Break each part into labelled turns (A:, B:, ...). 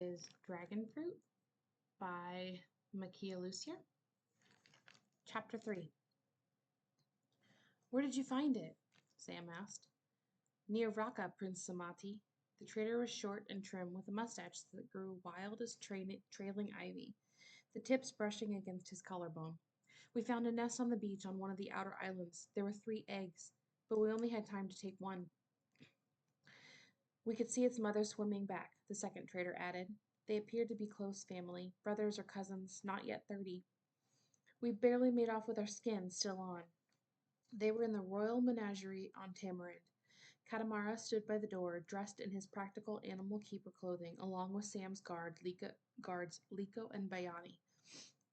A: is Dragonfruit by Makiia Lucier. Chapter 3. Where did you find it? Sam asked. Near Raqqa, Prince Samati. The trader was short and trim, with a mustache that grew wild as trailing ivy, the tips brushing against his collarbone. We found a nest on the beach on one of the outer islands. There were 3 eggs, but we only had time to take one. We could see its mother swimming back, the second trader added. They appeared to be close family, brothers or cousins, not yet 30. We barely made off with our skins still on. They were in the royal menagerie on Tamarind. Katamara stood by the door, dressed in his practical animal keeper clothing, along with Sam's guards Liko and Bayani.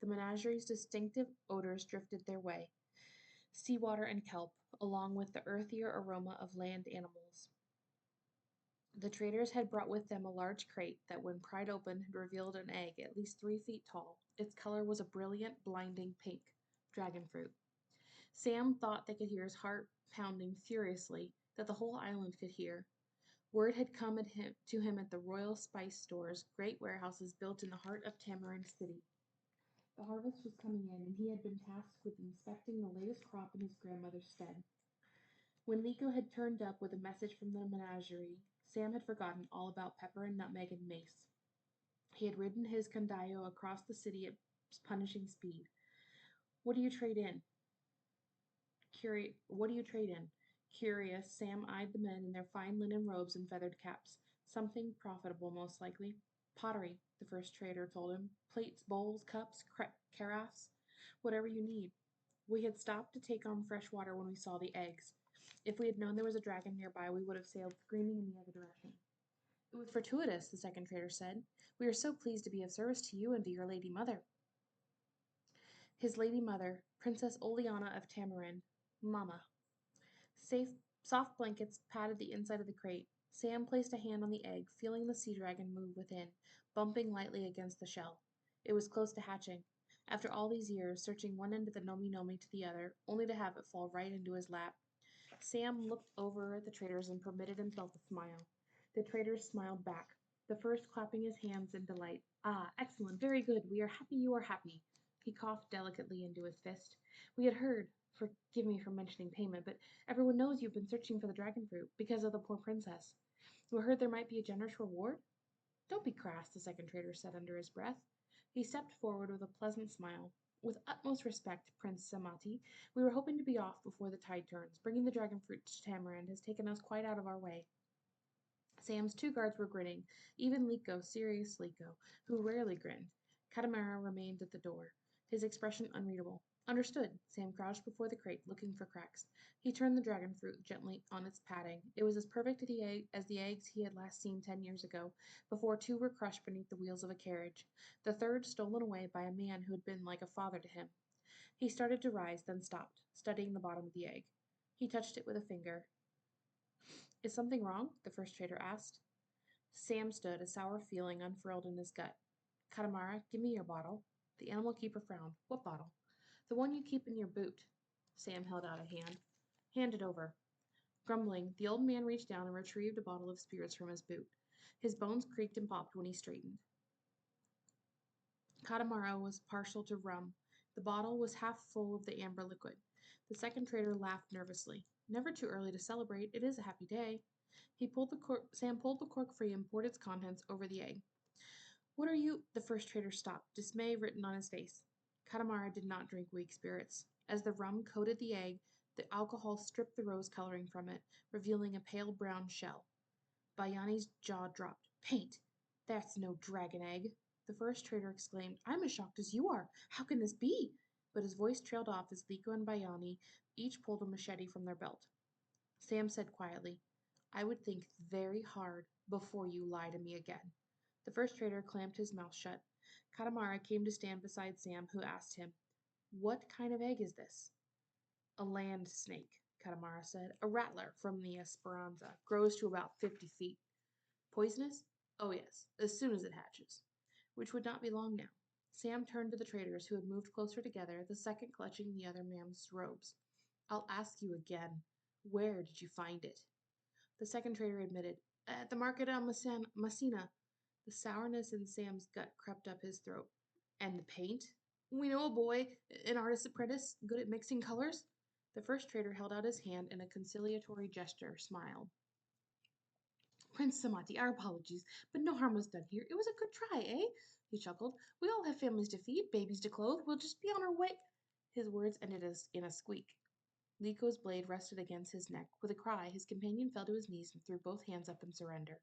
A: The menagerie's distinctive odors drifted their way, seawater and kelp, along with the earthier aroma of land animals. The traders had brought with them a large crate that, when pried open, had revealed an egg at least 3 feet tall. Its color was a brilliant, blinding pink. Dragonfruit. Sam thought they could hear his heart pounding furiously, that the whole island could hear. Word had come to him at the royal spice stores, great warehouses built in the heart of Tamarind City. The harvest was coming in, and he had been tasked with inspecting the latest crop in his grandmother's stead. When Liko had turned up with a message from the menagerie, Sam had forgotten all about pepper and nutmeg and mace. He had ridden his condayo across the city at punishing speed. What do you trade in? Curious, Sam eyed the men in their fine linen robes and feathered caps. Something profitable, most likely. Pottery, the first trader told him. Plates, bowls, cups, carafes, whatever you need. We had stopped to take on fresh water when we saw the eggs. If we had known there was a dragon nearby, we would have sailed screaming in the other direction. It was fortuitous, the second trader said. We are so pleased to be of service to you and to your lady mother. His lady mother, Princess Oleana of Tamarind, Mama. Soft blankets padded the inside of the crate. Sam placed a hand on the egg, feeling the sea dragon move within, bumping lightly against the shell. It was close to hatching. After all these years, searching one end of the nomi to the other, only to have it fall right into his lap, Sam looked over at the traders and permitted himself a smile. The traders smiled back, the first clapping his hands in delight. Ah, excellent, very good. We are happy you are happy. He coughed delicately into his fist. We had heard, forgive me for mentioning payment, but everyone knows you've been searching for the dragonfruit because of the poor princess. We heard there might be a generous reward. Don't be crass, the second trader said under his breath. He stepped forward with a pleasant smile. With utmost respect, Prince Samati, we were hoping to be off before the tide turns. Bringing the dragonfruit to Tamarind has taken us quite out of our way. Sam's 2 guards were grinning, even Liko, serious Liko, who rarely grinned. Katamara remained at the door, his expression unreadable. Understood. Sam crouched before the crate, looking for cracks. He turned the dragonfruit gently on its padding. It was as perfect as the eggs he had last seen 10 years ago, before 2 were crushed beneath the wheels of a carriage, the third stolen away by a man who had been like a father to him. He started to rise, then stopped, studying the bottom of the egg. He touched it with a finger. Is something wrong? The first trader asked. Sam stood, a sour feeling unfurled in his gut. Katamara, give me your bottle. The animal keeper frowned. What bottle? The one you keep in your boot. Sam held out a hand. Hand it over. Grumbling, the old man reached down and retrieved a bottle of spirits from his boot. His bones creaked and popped when he straightened. Katamara was partial to rum. The bottle was half full of the amber liquid. The second trader laughed nervously. Never too early to celebrate. It is a happy day. Sam pulled the cork free and poured its contents over the egg. What are you? The first trader stopped, dismay written on his face. Katamara did not drink weak spirits. As the rum coated the egg, the alcohol stripped the rose coloring from it, revealing a pale brown shell. Bayani's jaw dropped. Paint! That's no dragon egg. The first trader exclaimed, I'm as shocked as you are. How can this be? But his voice trailed off as Liko and Bayani each pulled a machete from their belt. Sam said quietly, I would think very hard before you lie to me again. The first trader clamped his mouth shut. Katamara came to stand beside Sam, who asked him, What kind of egg is this? A land snake, Katamara said. A rattler from the Esperanza. Grows to about 50 feet. Poisonous? Oh yes, as soon as it hatches. Which would not be long now. Sam turned to the traders, who had moved closer together, the second clutching the other man's robes. I'll ask you again. Where did you find it? The second trader admitted, At the market on Messina. The sourness in Sam's gut crept up his throat. And the paint? We know a boy, an artist's apprentice, good at mixing colors. The first trader held out his hand in a conciliatory gesture, smiled. Prince Samati, our apologies, but no harm was done here. It was a good try, eh? He chuckled. We all have families to feed, babies to clothe. We'll just be on our way. His words ended in a squeak. Liko's blade rested against his neck. With a cry, his companion fell to his knees and threw both hands up in surrender.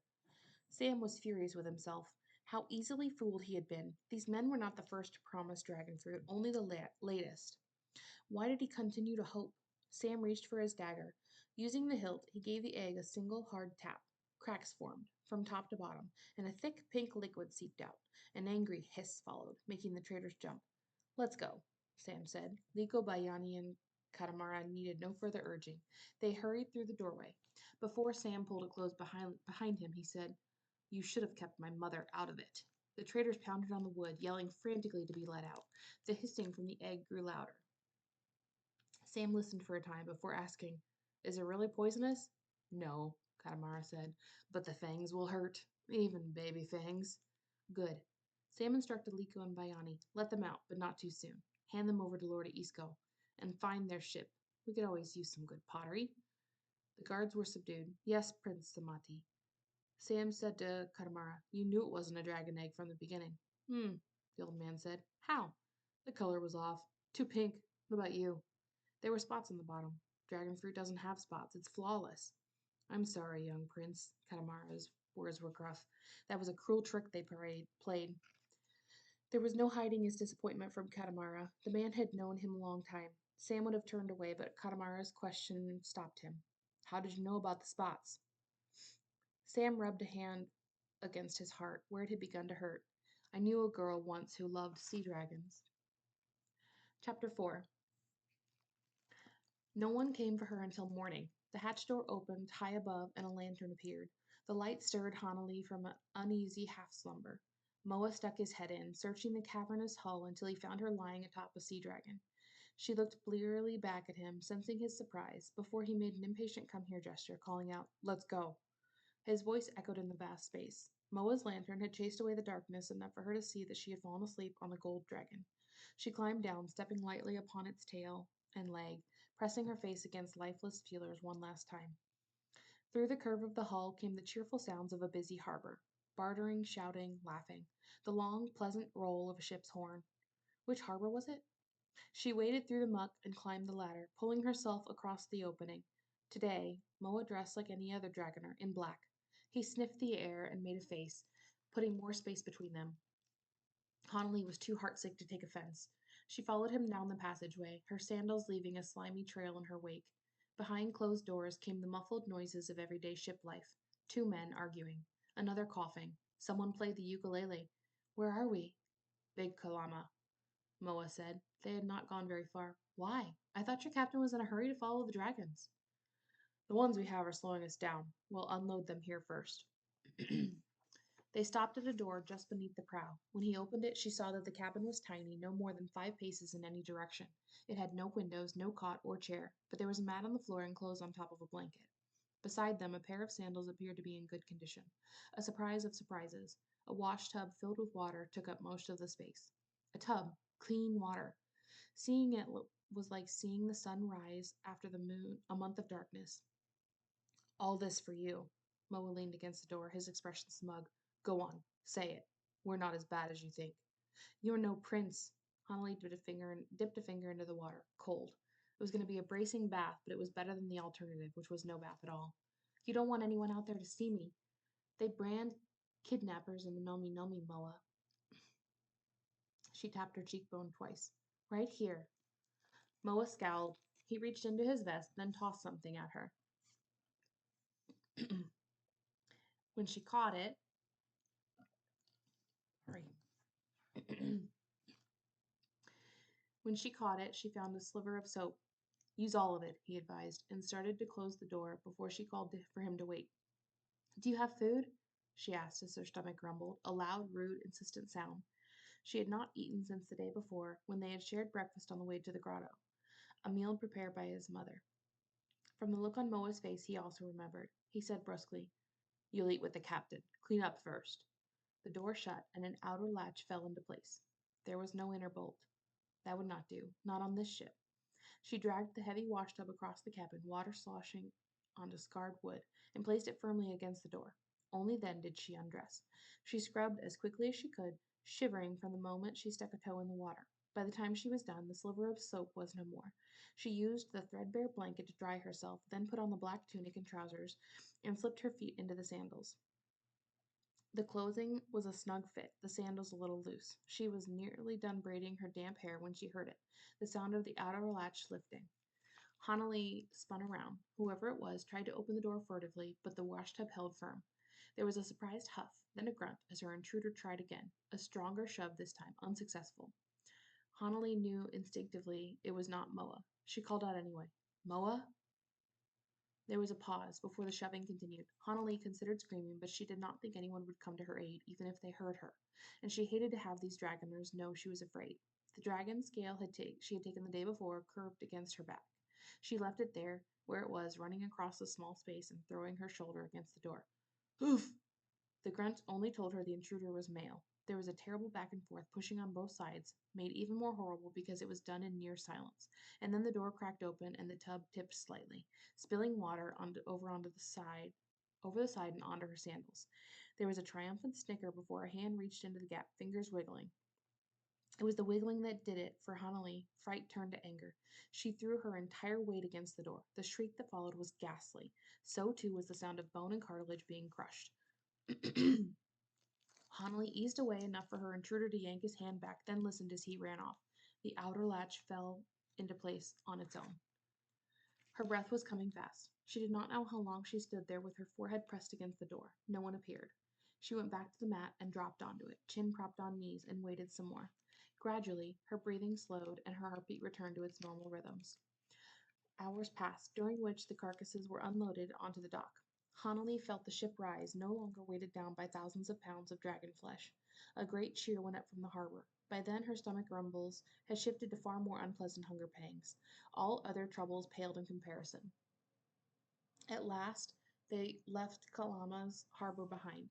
A: Sam was furious with himself. How easily fooled he had been. These men were not the first to promise dragonfruit, only the latest. Why did he continue to hope? Sam reached for his dagger. Using the hilt, he gave the egg a single hard tap. Cracks formed, from top to bottom, and a thick pink liquid seeped out. An angry hiss followed, making the traders jump. Let's go, Sam said. Liko, Bayani, and Katamara needed no further urging. They hurried through the doorway. Before Sam pulled it closed behind him, he said, You should have kept my mother out of it. The traders pounded on the wood, yelling frantically to be let out. The hissing from the egg grew louder. Sam listened for a time before asking, Is it really poisonous? No, Katamara said, but the fangs will hurt, even baby fangs. Good. Sam instructed Liko and Bayani, Let them out, but not too soon. Hand them over to Lord Isco, and find their ship. We could always use some good pottery. The guards were subdued. Yes, Prince Samati. Sam said to Katamara, You knew it wasn't a dragon egg from the beginning. The old man said. How? The color was off. Too pink. What about you? There were spots on the bottom. Dragonfruit doesn't have spots. It's flawless. I'm sorry, young prince. Katamara's words were gruff. That was a cruel trick they played. There was no hiding his disappointment from Katamara. The man had known him a long time. Sam would have turned away, but Katamara's question stopped him. How did you know about the spots? Sam rubbed a hand against his heart, where it had begun to hurt. I knew a girl once who loved sea dragons. Chapter 4. No one came for her until morning. The hatch door opened high above, and a lantern appeared. The light stirred Hanali from an uneasy half-slumber. Moa stuck his head in, searching the cavernous hull until he found her lying atop a sea dragon. She looked blearily back at him, sensing his surprise, before he made an impatient come-here gesture, calling out, Let's go. His voice echoed in the vast space. Moa's lantern had chased away the darkness enough for her to see that she had fallen asleep on the gold dragon. She climbed down, stepping lightly upon its tail and leg, pressing her face against lifeless feelers one last time. Through the curve of the hull came the cheerful sounds of a busy harbor, bartering, shouting, laughing, the long, pleasant roll of a ship's horn. Which harbor was it? She waded through the muck and climbed the ladder, pulling herself across the opening. Today, Moa dressed like any other dragoner, in black. He sniffed the air and made a face, putting more space between them. Hanali was too heartsick to take offense. She followed him down the passageway, her sandals leaving a slimy trail in her wake. Behind closed doors came the muffled noises of everyday ship life. Two men arguing. Another coughing. Someone played the ukulele. Where are we? Big Kalama, Moa said. They had not gone very far. Why? I thought your captain was in a hurry to follow the dragons. The ones we have are slowing us down. We'll unload them here first. They stopped at a door just beneath the prow. When he opened it, she saw that the cabin was tiny, no more than 5 paces in any direction. It had no windows, no cot or chair, but there was a mat on the floor and clothes on top of a blanket. Beside them, a pair of sandals appeared to be in good condition. A surprise of surprises. A wash tub filled with water took up most of the space. A tub, clean water. Seeing it was like seeing the sun rise after the moon, a month of darkness. All this for you. Moa leaned against the door, his expression smug. Go on, say it. We're not as bad as you think. You're no prince. Hanali dipped a finger into the water, cold. It was going to be a bracing bath, but it was better than the alternative, which was no bath at all. You don't want anyone out there to see me. They brand kidnappers in the Nomi Nomi, Moa. She tapped her cheekbone twice. Right here. Moa scowled. He reached into his vest, then tossed something at her. When she caught it, When she caught it, she found a sliver of soap. Use all of it, he advised, and started to close the door before she called for him to wait. Do you have food? She asked as her stomach grumbled, a loud, rude, insistent sound. She had not eaten since the day before, when they had shared breakfast on the way to the grotto, a meal prepared by his mother. From the look on Moa's face, he also remembered. He said brusquely, You'll eat with the captain. Clean up first. The door shut, and an outer latch fell into place. There was no inner bolt. That would not do, not on this ship. She dragged the heavy washtub across the cabin, water sloshing onto scarred wood, and placed it firmly against the door. Only then did she undress. She scrubbed as quickly as she could, shivering from the moment she stuck a toe in the water. By the time she was done, the sliver of soap was no more. She used the threadbare blanket to dry herself, then put on the black tunic and trousers, and slipped her feet into the sandals. The clothing was a snug fit, the sandals a little loose. She was nearly done braiding her damp hair when she heard it, the sound of the outer latch lifting. Hanalei spun around. Whoever it was tried to open the door furtively, but the washtub held firm. There was a surprised huff, then a grunt as her intruder tried again, a stronger shove this time, unsuccessful. Hanalei knew instinctively it was not Moa. She called out anyway, "Moa?" There was a pause before the shoving continued. Hanalei considered screaming, but she did not think anyone would come to her aid, even if they heard her, and she hated to have these dragoners know she was afraid. The dragon scale she had taken the day before curved against her back. She left it there, where it was, running across the small space and throwing her shoulder against the door. "Oof!" The grunt only told her the intruder was male. There was a terrible back and forth, pushing on both sides, made even more horrible because it was done in near silence. And then the door cracked open and the tub tipped slightly, spilling water over the side and onto her sandals. There was a triumphant snicker before a hand reached into the gap, fingers wiggling. It was the wiggling that did it for Hanalei. Fright turned to anger. She threw her entire weight against the door. The shriek that followed was ghastly. So too was the sound of bone and cartilage being crushed. Hanalei eased away enough for her intruder to yank his hand back, then listened as he ran off. The outer latch fell into place on its own. Her breath was coming fast. She did not know how long she stood there with her forehead pressed against the door. No one appeared. She went back to the mat and dropped onto it, chin propped on knees, and waited some more. Gradually, her breathing slowed and her heartbeat returned to its normal rhythms. Hours passed, during which the carcasses were unloaded onto the dock. Hanalei felt the ship rise, no longer weighted down by thousands of pounds of dragon flesh. A great cheer went up from the harbor. By then her stomach rumbles had shifted to far more unpleasant hunger pangs. All other troubles paled in comparison. At last they left Kalama's harbor behind.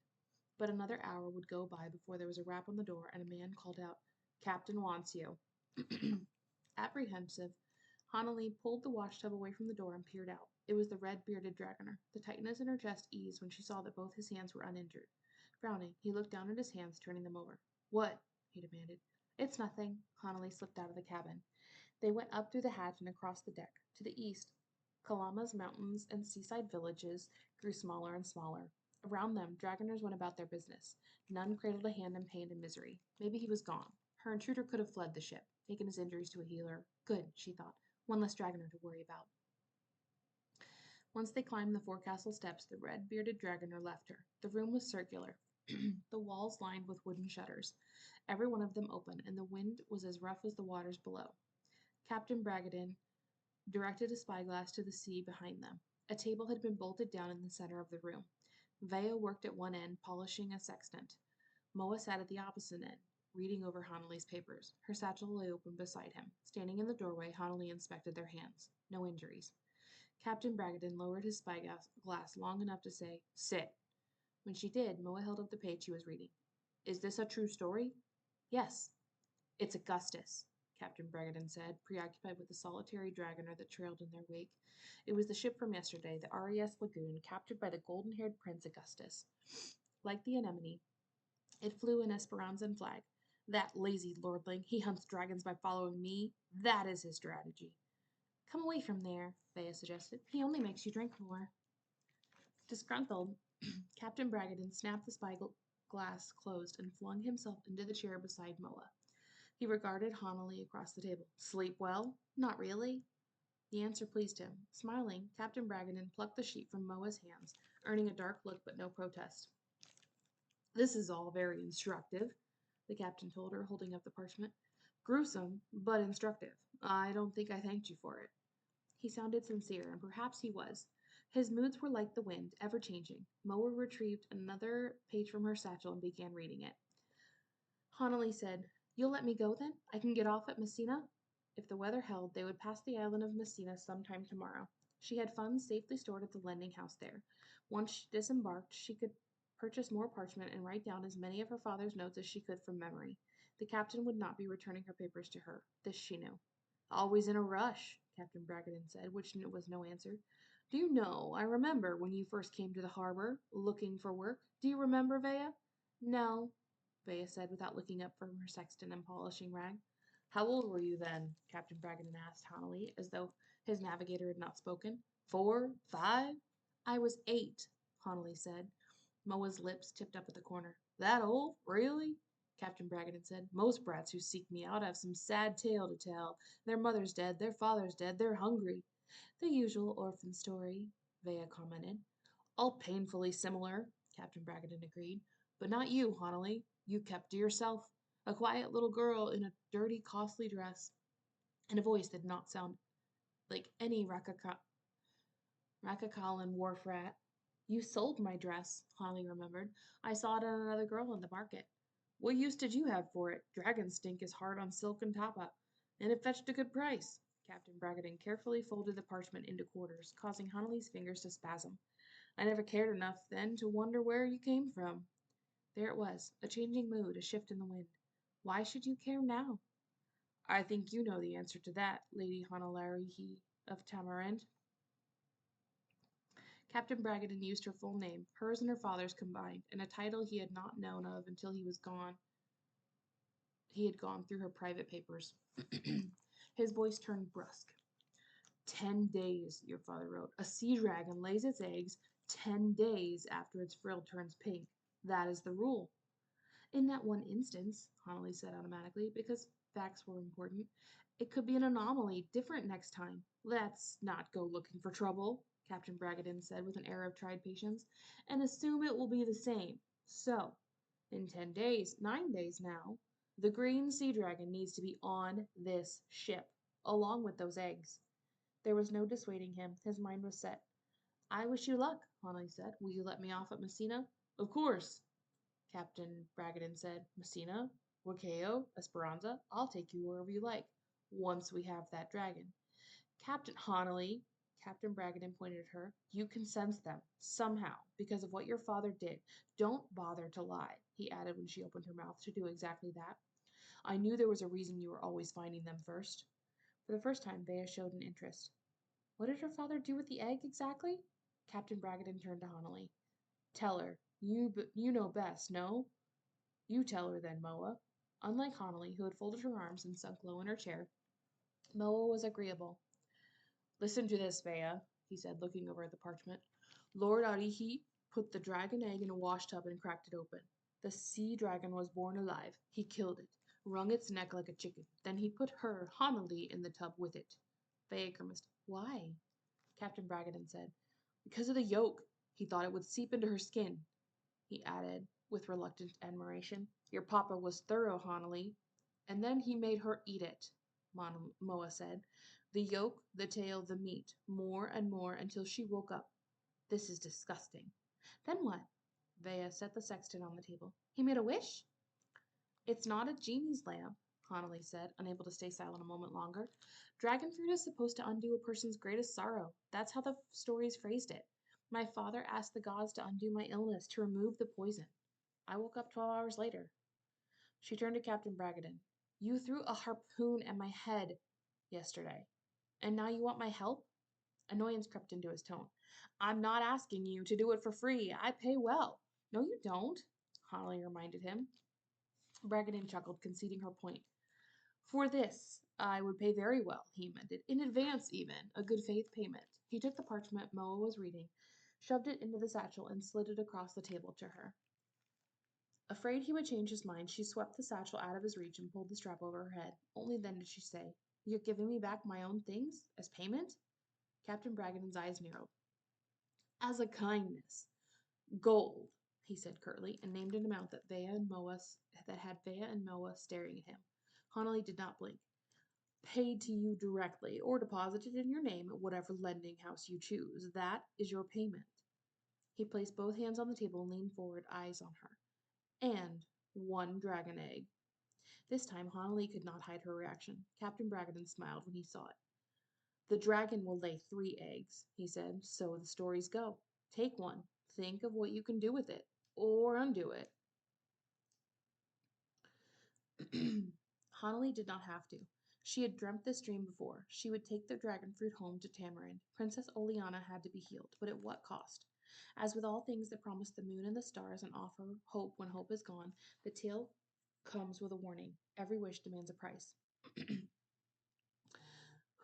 A: But another hour would go by before there was a rap on the door and a man called out, "Captain wants you." Apprehensive, Hanalei pulled the washtub away from the door and peered out. It was the red-bearded dragoner. The tightness in her chest eased when she saw that both his hands were uninjured. Frowning, he looked down at his hands, turning them over. "What?" he demanded. "It's nothing." Hanalei slipped out of the cabin. They went up through the hatch and across the deck. To the east, Kalama's mountains and seaside villages grew smaller and smaller. Around them, dragoners went about their business. None cradled a hand in pain and misery. Maybe he was gone. Her intruder could have fled the ship, taken his injuries to a healer. Good, she thought. One less dragoner to worry about. Once they climbed the forecastle steps, the red-bearded dragoner left her. The room was circular, the walls lined with wooden shutters, every one of them open, and the wind was as rough as the waters below. Captain Bragadin directed a spyglass to the sea behind them. A table had been bolted down in the center of the room. Veo worked at one end, polishing a sextant. Moa sat at the opposite end, reading over Hanalei's papers. Her satchel lay open beside him. Standing in the doorway, Hanalei inspected their hands. No injuries. Captain Bragadin lowered his spyglass long enough to say, "Sit." When she did, Moa held up the page she was reading. "Is this a true story?" "Yes." "It's Augustus," Captain Bragadin said, preoccupied with the solitary dragoner that trailed in their wake. It was the ship from yesterday, the RES Lagoon, captured by the golden-haired Prince Augustus. Like the anemone, it flew an Esperanzan flag. "That lazy lordling, he hunts dragons by following me. That is his strategy." "Come away from there," Thea suggested. "He only makes you drink more." Disgruntled, Captain Bragadin snapped the spyglass closed and flung himself into the chair beside Moa. He regarded Hanalei across the table. "Sleep well?" "Not really." The answer pleased him. Smiling, Captain Bragadin plucked the sheet from Moa's hands, earning a dark look but no protest. "This is all very instructive," the captain told her, holding up the parchment. "Gruesome, but instructive. I don't think I thanked you for it." He sounded sincere, and perhaps he was. His moods were like the wind, ever-changing. Moa retrieved another page from her satchel and began reading it. Hanalei said, "You'll let me go, then? I can get off at Messina?" If the weather held, they would pass the island of Messina sometime tomorrow. She had funds safely stored at the lending house there. Once she disembarked, she could purchase more parchment, and write down as many of her father's notes as she could from memory. The captain would not be returning her papers to her. This she knew. Always in a rush, Captain Bragadin said, which was no answer. Do you know, I remember when you first came to the harbor, looking for work. Do you remember, Vea? No, Vea said, without looking up from her sextant and polishing rag. How old were you then? Captain Bragadin asked haughtily, as though his navigator had not spoken. 4, 5? I was 8, Connolly said. Moa's lips tipped up at the corner. That old? Really? Captain Bragadin said. Most brats who seek me out have some sad tale to tell. Their mother's dead, their father's dead, they're hungry. The usual orphan story, Vea commented. All painfully similar, Captain Bragadin agreed. But not you, Honolly. You kept to yourself. A quiet little girl in a dirty, costly dress, and a voice that did not sound like any Rakakallan wharf rat. You sold my dress, Holly remembered. I saw it on another girl in the market. What use did you have for it? Dragon stink is hard on silk and tapa, and it fetched a good price. Captain Bragadin carefully folded the parchment into quarters, causing Honolly's fingers to spasm. I never cared enough then to wonder where you came from. There it was, a changing mood, a shift in the wind. Why should you care now? I think you know the answer to that, Lady Honolarihi of Tamarind. Captain Bragadin used her full name, hers and her father's combined, and a title he had not known of until he had gone through her private papers. His voice turned brusque. 10 days, your father wrote. A sea dragon lays its eggs 10 days after its frill turns pink. That is the rule. In that one instance, Honolly said automatically, because facts were important, it could be an anomaly, different next time. Let's not go looking for trouble, Captain Bragadin said with an air of tried patience, and assume it will be the same. So, in 10 days, 9 days now, the green sea dragon needs to be on this ship, along with those eggs. There was no dissuading him. His mind was set. I wish you luck, Honolly said. Will you let me off at Messina? Of course, Captain Bragadin said. Messina, Wakeo, Esperanza, I'll take you wherever you like, once we have that dragon. Captain Honolly, Captain Bragadin pointed at her, you can sense them, somehow, because of what your father did. Don't bother to lie, he added when she opened her mouth to do exactly that. I knew there was a reason you were always finding them first. For the first time, Bea showed an interest. What did her father do with the egg exactly? Captain Bragadin turned to Honolly. Tell her. You know best, no? You tell her then, Moa. Unlike Honolly, who had folded her arms and sunk low in her chair, Moa was agreeable. Listen to this, Bea, he said, looking over at the parchment. Lord Arihi put the dragon egg in a wash tub and cracked it open. The sea dragon was born alive. He killed it, wrung its neck like a chicken. Then he put her, Honolly, in the tub with it. Bea grimaced. Why? Captain Bragadin said. Because of the yolk. He thought it would seep into her skin, he added, with reluctant admiration. Your papa was thorough, Honolly. And then he made her eat it, Moa said. The yolk, the tail, the meat, more and more until she woke up. This is disgusting. Then what? Vea set the sextant on the table. He made a wish? It's not a genie's lamp, Honolly said, unable to stay silent a moment longer. Dragonfruit is supposed to undo a person's greatest sorrow. That's how the stories phrased it. My father asked the gods to undo my illness, to remove the poison. I woke up 12 hours later. She turned to Captain Bragadin. You threw a harpoon at my head yesterday, and now you want my help? Annoyance crept into his tone. I'm not asking you to do it for free. I pay well. No, you don't, Honolly reminded him. Bragadin chuckled, conceding her point. For this, I would pay very well, he amended, in advance even, a good faith payment. He took the parchment Moa was reading, shoved it into the satchel, and slid it across the table to her. Afraid he would change his mind, she swept the satchel out of his reach and pulled the strap over her head. Only then did she say, You're giving me back my own things, as payment? Captain Bragadin's eyes narrowed. As a kindness. Gold, he said curtly, and named an amount that had Vea and Moa staring at him. Honolly did not blink. Paid to you directly, or deposited in your name at whatever lending house you choose. That is your payment. He placed both hands on the table and leaned forward, eyes on her. And 1 dragon egg. This time Honolly could not hide her reaction. Captain Bragadin smiled when he saw it. The dragon will lay 3 eggs, he said, so the stories go. Take one. Think of what you can do with it. or undo it. Hanali did not have to. She had dreamt this dream before. She would take the dragon fruit home to Tamarin. Princess Oleana had to be healed, but at what cost? As with all things that promise the moon and the stars and offer hope when hope is gone, the tale comes with a warning. Every wish demands a price.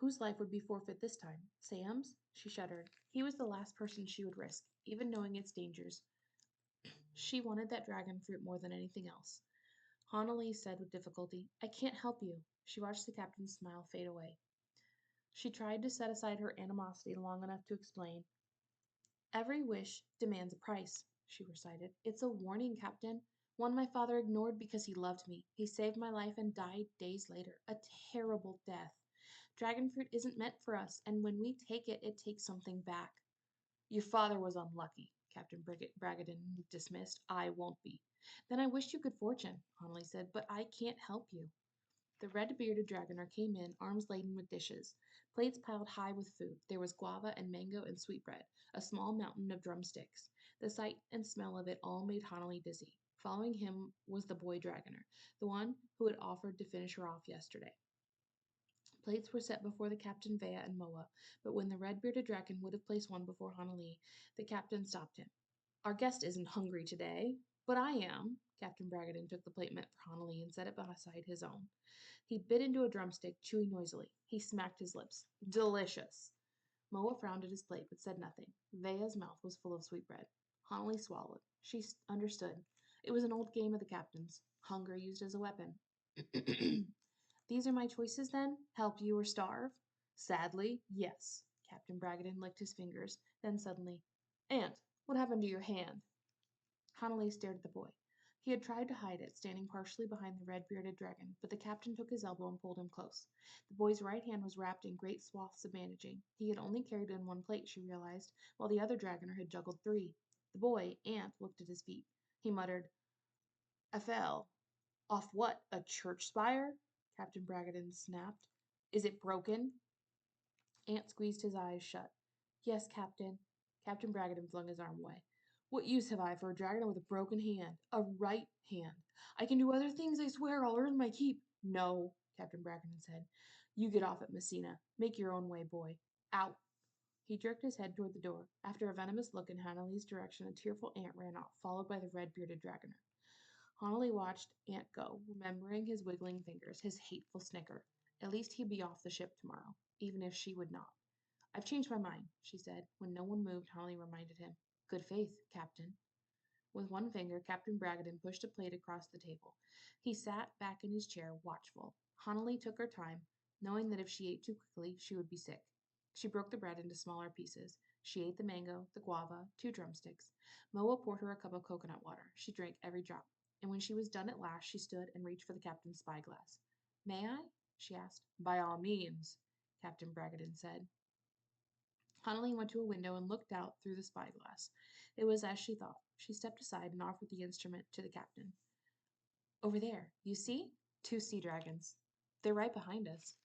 A: Whose life would be forfeit this time? Sam's? She shuddered. He was the last person she would risk, even knowing its dangers. She wanted that dragon fruit more than anything else. Hanali said with difficulty, I can't help you. She watched the captain's smile fade away. She tried to set aside her animosity long enough to explain. Every wish demands a price, she recited. It's a warning, Captain. One my father ignored because he loved me. He saved my life and died days later. A terrible death. Dragon fruit isn't meant for us, and when we take it, it takes something back. Your father was unlucky, Captain Bragadin dismissed. I won't be. Then I wish you good fortune, Hanley said, but I can't help you. The red-bearded dragoner came in, arms laden with dishes, plates piled high with food. There was guava and mango and sweetbread, a small mountain of drumsticks. The sight and smell of it all made Hanley dizzy. Following him was the boy dragoner, the one who had offered to finish her off yesterday. Plates were set before the captain Vea and Moa, but when the red-bearded dragon would have placed one before Hanali, the captain stopped him. Our guest isn't hungry today, but I am. Captain Bragadin took the plate meant for Hanali and set it beside his own. He bit into a drumstick, chewing noisily. He smacked his lips. Delicious. Moa frowned at his plate, but said nothing. Vea's mouth was full of sweetbread. Hanali swallowed. She understood. It was an old game of the captain's. Hunger used as a weapon. These are my choices, then? Help you or starve? Sadly, yes. Captain Bragadin licked his fingers. Then suddenly, Aunt, what happened to your hand? Hanalei stared at the boy. He had tried to hide it, standing partially behind the red-bearded dragon, but the captain took his elbow and pulled him close. The boy's right hand was wrapped in great swaths of bandaging. He had only carried in one plate, she realized, while the other dragoner had juggled three. The boy, Ant, looked at his feet. He muttered, I fell. Off what? A church spire? Captain Bragadin snapped. Is it broken? Ant squeezed his eyes shut. Yes, Captain. Captain Bragadin flung his arm away. What use have I for a dragoner with a broken hand? A right hand. I can do other things, I swear. I'll earn my keep. No, Captain Bragadin said. You get off at Messina. Make your own way, boy. Out. He jerked his head toward the door. After a venomous look in Hanali's direction, a tearful ant ran off, followed by the red-bearded dragoner. Hanali watched Ant go, remembering his wiggling fingers, his hateful snicker. At least he'd be off the ship tomorrow, even if she would not. I've changed my mind, she said. When no one moved, Hanali reminded him. Good faith, Captain. With one finger, Captain Bragadin pushed a plate across the table. He sat back in his chair, watchful. Hanali took her time, knowing that if she ate too quickly, she would be sick. She broke the bread into smaller pieces. She ate the mango, the guava, 2 drumsticks. Moa poured her a cup of coconut water. She drank every drop. And when she was done at last, she stood and reached for the captain's spyglass. May I? She asked. By all means, Captain Bragadin said. Hanali went to a window and looked out through the spyglass. It was as she thought. She stepped aside and offered the instrument to the captain. Over there, you see? 2 sea dragons. They're right behind us.